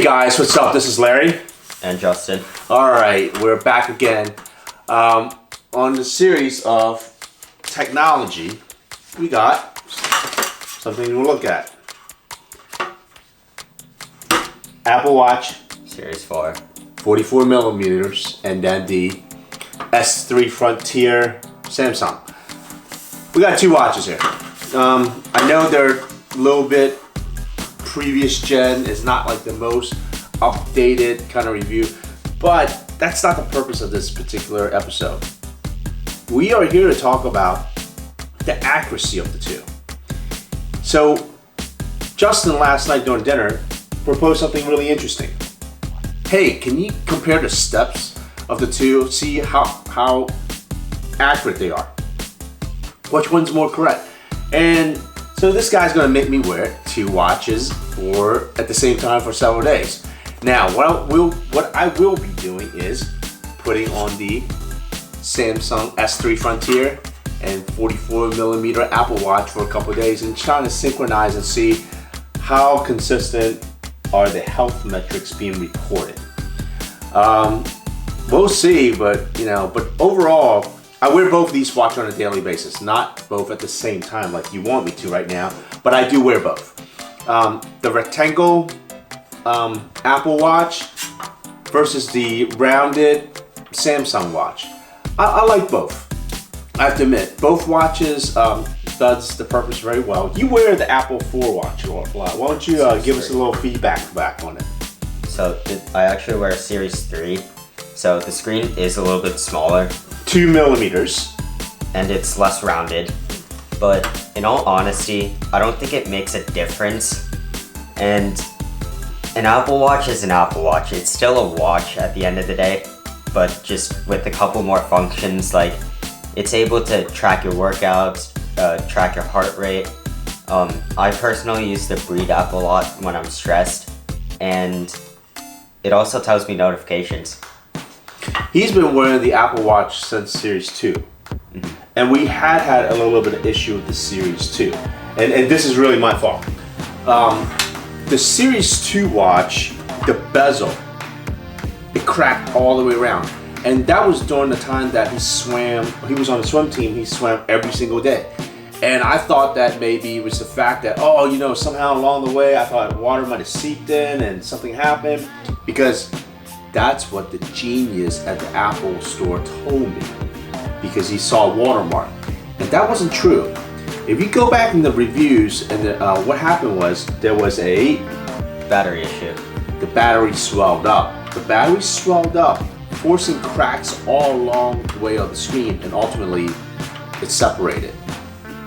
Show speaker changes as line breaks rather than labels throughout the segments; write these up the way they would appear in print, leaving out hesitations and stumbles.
Hey guys, what's up? This is Larry.
And Justin.
Alright, we're back again. On the series of technology, we got something to look at. Apple Watch.
Series 4.
44 millimeters, and then the S3 Frontier Samsung. We got two watches here. I know they're a little bit previous gen, is not like the most updated kind of review, but that's not the purpose of this particular episode. We are here to talk about the accuracy of the two. So Justin last night during dinner proposed something really interesting. Hey, can you compare the steps of the two, see how accurate they are? Which one's more correct? And so this guy's gonna make me wear two watches at the same time for several days. Now, what I will be doing is putting on the Samsung S3 Frontier and 44 millimeter Apple Watch for a couple of days and trying to synchronize and see how consistent are the health metrics being reported. We'll see, but overall, I wear both these watches on a daily basis, not both at the same time like you want me to right now, but I do wear both. The rectangle Apple Watch versus the rounded Samsung watch. I like both. I have to admit, both watches does the purpose very well. You wear the Apple 4 watch a lot. Why don't you give us a little feedback back on it?
So I actually wear a Series 3, so the screen is a little bit smaller.
2 millimeters.
And it's less rounded. But in all honesty, I don't think it makes a difference. And an Apple Watch is an Apple Watch. It's still a watch at the end of the day, but just with a couple more functions, like it's able to track your workouts, track your heart rate. I personally use the Breathe app a lot when I'm stressed, and it also tells me notifications.
He's been wearing the Apple Watch since Series 2. Mm-hmm. And we had a little bit of issue with the Series 2. And this is really my fault. The Series 2 watch, the bezel, it cracked all the way around. And that was during the time that he was on the swim team, he swam every single day. And I thought that maybe it was the fact that, somehow along the way, I thought water might have seeped in and something happened, because that's what the genius at the Apple store told me, because he saw a watermark. And that wasn't true. If you go back in the reviews, and what happened was there was a
battery issue.
The battery swelled up. The battery swelled up, forcing cracks all along the way of the screen, and ultimately it separated.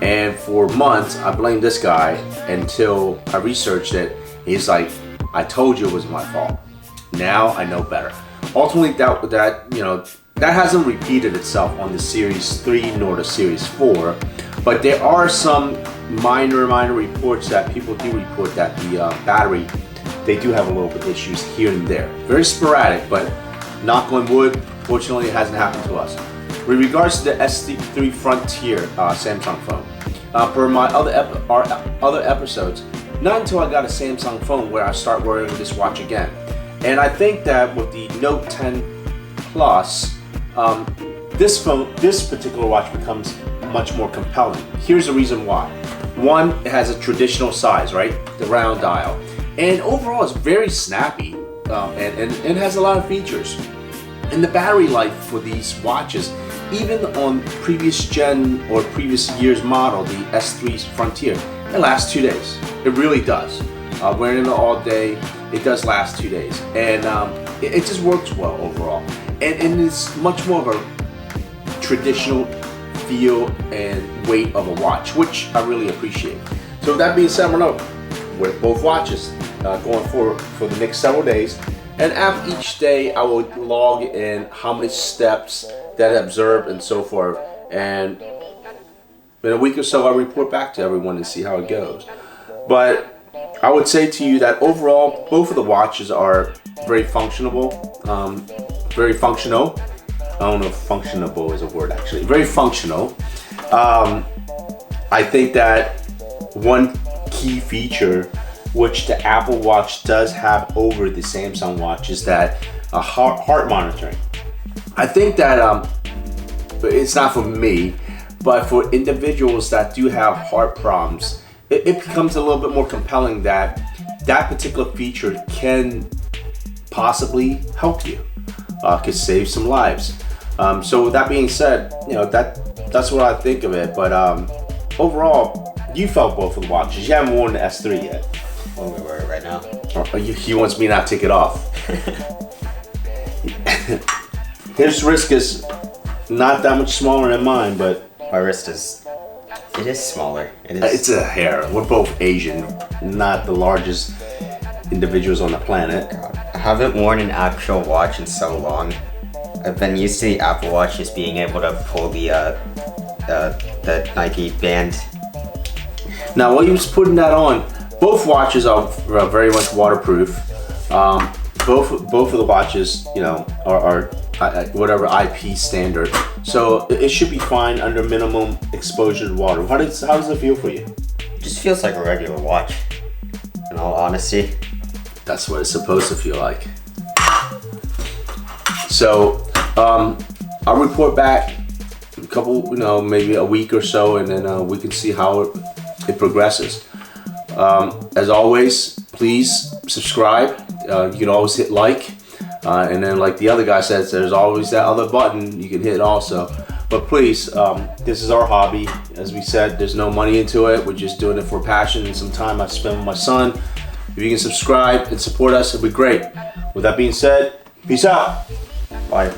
And for months, I blamed this guy until I researched it. He's like, I told you it was my fault. Now I know better. Ultimately, that hasn't repeated itself on the Series 3 nor the Series 4, but there are some minor reports that people do report that the battery, they do have a little bit issues here and there. Very sporadic, but knock on wood, fortunately it hasn't happened to us. With regards to the S3 Frontier Samsung phone, per my other episodes, not until I got a Samsung phone where I start wearing this watch again. And I think that with the Note 10 Plus, this particular watch becomes much more compelling. Here's the reason why. One, it has a traditional size, right? The round dial. And overall, it's very snappy and has a lot of features. And the battery life for these watches, even on previous gen or previous year's model, the S3 Frontier, it lasts 2 days. It really does. Wearing it all day, it does last 2 days. And it just works well overall. And it's much more of a traditional feel and weight of a watch, which I really appreciate. So with that being said, I'm going to wear both watches going forward for the next several days. And after each day, I will log in how many steps that I observed and so forth. And in a week or so, I'll report back to everyone and see how it goes. But I would say to you that overall, both of the watches are very functional. I don't know if functionable is a word actually. Very functional. I think that one key feature which the Apple Watch does have over the Samsung Watch, is that heart monitoring. I think that it's not for me, but for individuals that do have heart problems, it becomes a little bit more compelling that that particular feature can possibly help you, could save some lives. So with that being said, that's what I think of it. But overall, you felt both of the watches. You haven't worn the S3 yet.
Well, we wear it right now.
He wants me not to take it off. His wrist is not that much smaller than mine, but
my wrist is smaller.
It's a hair. We're both Asian, not the largest individuals on the planet.
I haven't worn an actual watch in so long. I've been used to the Apple Watch just being able to pull the Nike band.
Now, while you was putting that on, both watches are very much waterproof. Both of the watches, are whatever IP standard, so it should be fine under minimum exposure to water. How does it feel for you?
It just feels like a regular watch, in all honesty.
That's what it's supposed to feel like. So I'll report back a couple, maybe a week or so, and then we can see how it progresses. As always, please subscribe. You can always hit like, and then like the other guy says, there's always that other button you can hit also. But please, this is our hobby. As we said, there's no money into it. We're just doing it for passion and some time I spend with my son. If you can subscribe and support us, it'd be great. With that being said, peace out.
Bye.